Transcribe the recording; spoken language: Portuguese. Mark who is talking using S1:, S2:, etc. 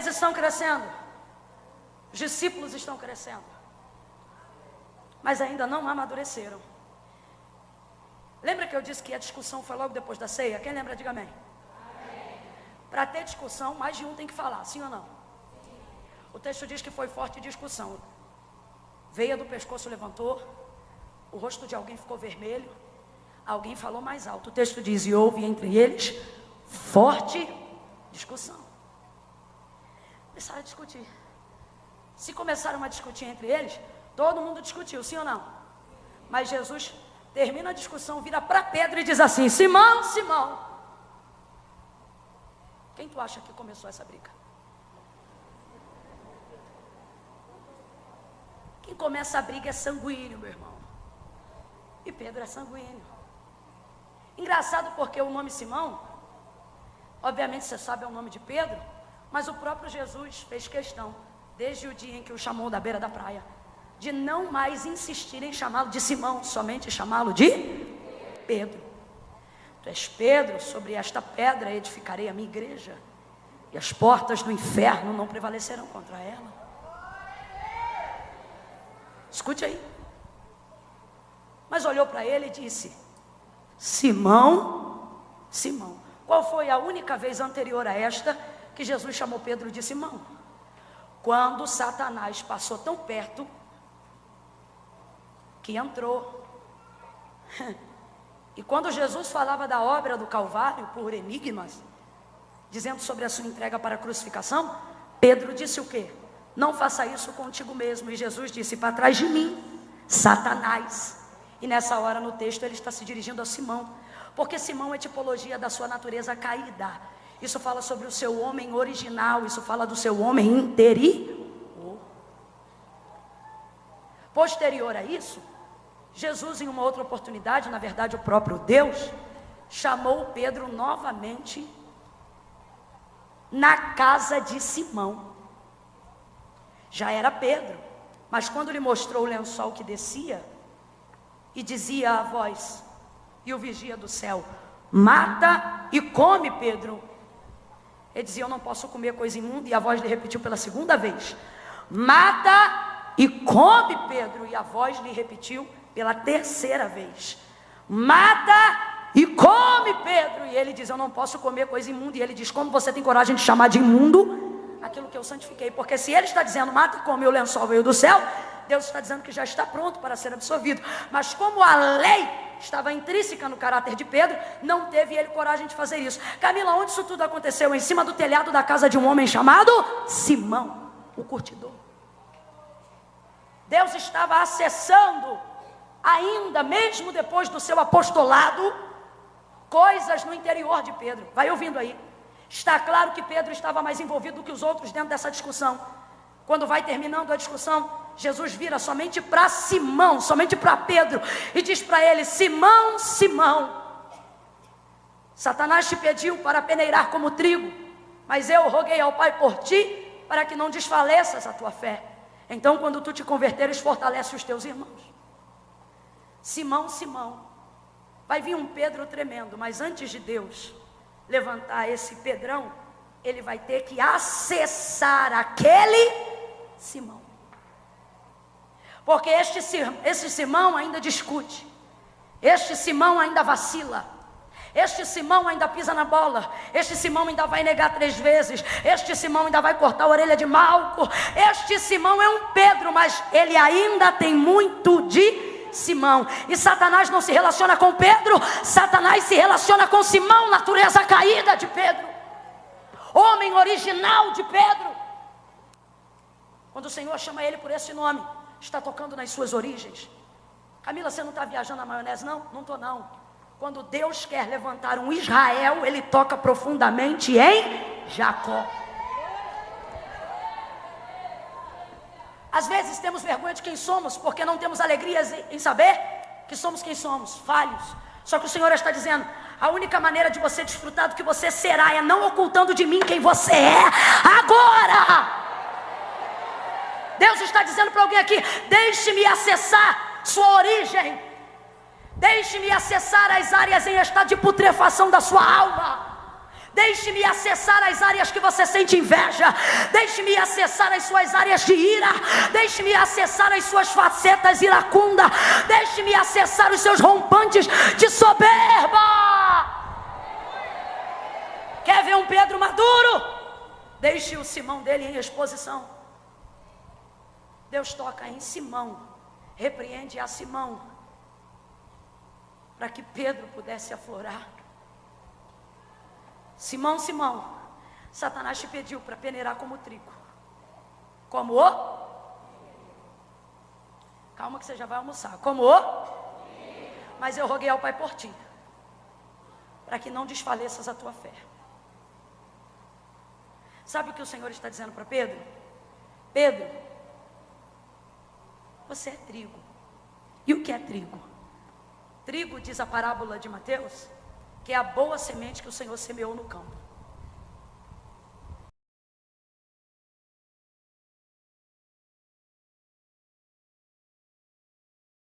S1: Eles estão crescendo, os discípulos estão crescendo, mas ainda não amadureceram. Lembra que eu disse que a discussão foi logo depois da ceia? Quem lembra, diga amém. Para ter discussão, mais de um tem que falar, sim ou não? O texto diz que foi forte discussão. Veia do pescoço levantou, o rosto de alguém ficou vermelho, alguém falou mais alto. O texto diz, e houve entre eles forte discussão. Começaram a discutir. Se começaram a discutir entre eles, todo mundo discutiu, sim ou não? Mas Jesus termina a discussão, vira para Pedro e diz assim, Simão, Simão, quem tu acha que começou essa briga? Quem começa a briga é sanguíneo, meu irmão. E Pedro é sanguíneo. Engraçado porque o nome Simão, obviamente você sabe é o nome de Pedro, mas o próprio Jesus fez questão, desde o dia em que o chamou da beira da praia, de não mais insistir em chamá-lo de Simão, somente chamá-lo de Pedro. Tu és Pedro, sobre esta pedra edificarei a minha igreja, e as portas do inferno não prevalecerão contra ela. Escute aí. Mas olhou para ele e disse, Simão, Simão. Qual foi a única vez anterior a esta que Jesus chamou Pedro de Simão? Quando Satanás passou tão perto que entrou. E quando Jesus falava da obra do Calvário por enigmas, dizendo sobre a sua entrega para a crucificação, Pedro disse o quê? Não faça isso contigo mesmo. E Jesus disse, para trás de mim, Satanás. E nessa hora no texto ele está se dirigindo a Simão, porque Simão é tipologia da sua natureza caída. Isso fala sobre o seu homem original, isso fala do seu homem interior. Posterior a isso, Jesus, em uma outra oportunidade, na verdade o próprio Deus, chamou Pedro novamente na casa de Simão. Já era Pedro, mas quando lhe mostrou o lençol que descia, e dizia a voz, e o vigia do céu, mata e come, Pedro. Ele dizia, eu não posso comer coisa imunda, e a voz lhe repetiu pela segunda vez, mata e come, Pedro. E a voz lhe repetiu pela terceira vez, mata e come, Pedro. E ele diz, eu não posso comer coisa imunda. E ele diz, como você tem coragem de chamar de imundo aquilo que eu santifiquei? Porque se ele está dizendo, mata e come, o lençol veio do céu, Deus está dizendo que já está pronto para ser absorvido. Mas como a lei estava intrínseca no caráter de Pedro, não teve ele coragem de fazer isso. Camila, onde isso tudo aconteceu? Em cima do telhado da casa de um homem chamado Simão, o curtidor. Deus estava acessando, ainda mesmo depois do seu apostolado, coisas no interior de Pedro. Vai ouvindo aí. Está claro que Pedro estava mais envolvido do que os outros dentro dessa discussão. Quando vai terminando a discussão, Jesus vira somente para Simão, somente para Pedro, e diz para ele, Simão, Simão, Satanás te pediu para peneirar como trigo, mas eu roguei ao Pai por ti, para que não desfaleças a tua fé. Então quando tu te converteres, fortalece os teus irmãos. Simão, Simão, vai vir um Pedro tremendo, mas antes de Deus levantar esse Pedrão, ele vai ter que acessar aquele Simão. Porque este Simão ainda discute, este Simão ainda vacila, este Simão ainda pisa na bola, este Simão ainda vai negar 3 vezes, este Simão ainda vai cortar a orelha de Malco, este Simão é um Pedro, mas ele ainda tem muito de Simão. E Satanás não se relaciona com Pedro, Satanás se relaciona com Simão, natureza caída de Pedro, homem original de Pedro. Quando o Senhor chama ele por esse nome, está tocando nas suas origens. Camila, você não está viajando na maionese? Não, não estou não. Quando Deus quer levantar um Israel, Ele toca profundamente em Jacó. Às vezes temos vergonha de quem somos, porque não temos alegria em saber que somos quem somos, falhos. Só que o Senhor está dizendo, a única maneira de você desfrutar do que você será é não ocultando de mim quem você é agora. Deus está dizendo para alguém aqui, deixe-me acessar sua origem, deixe-me acessar as áreas em estado de putrefação da sua alma, Deixe-me acessar as áreas que você sente inveja. Deixe-me acessar as suas áreas de ira. Deixe-me acessar as suas facetas iracunda. Deixe-me acessar os seus rompantes de soberba. Quer ver um Pedro maduro? Deixe o Simão dele em exposição. Deus toca em Simão, repreende a Simão, para que Pedro pudesse aflorar. Simão, Simão, Satanás te pediu para peneirar como trigo. Como o? Calma que você já vai almoçar. Como o? Mas eu roguei ao Pai por ti, para que não desfaleças a tua fé. Sabe o que o Senhor está dizendo para Pedro? Pedro, você é trigo. E o que é trigo? Trigo, diz a parábola de Mateus, que é a boa semente que o Senhor semeou no campo.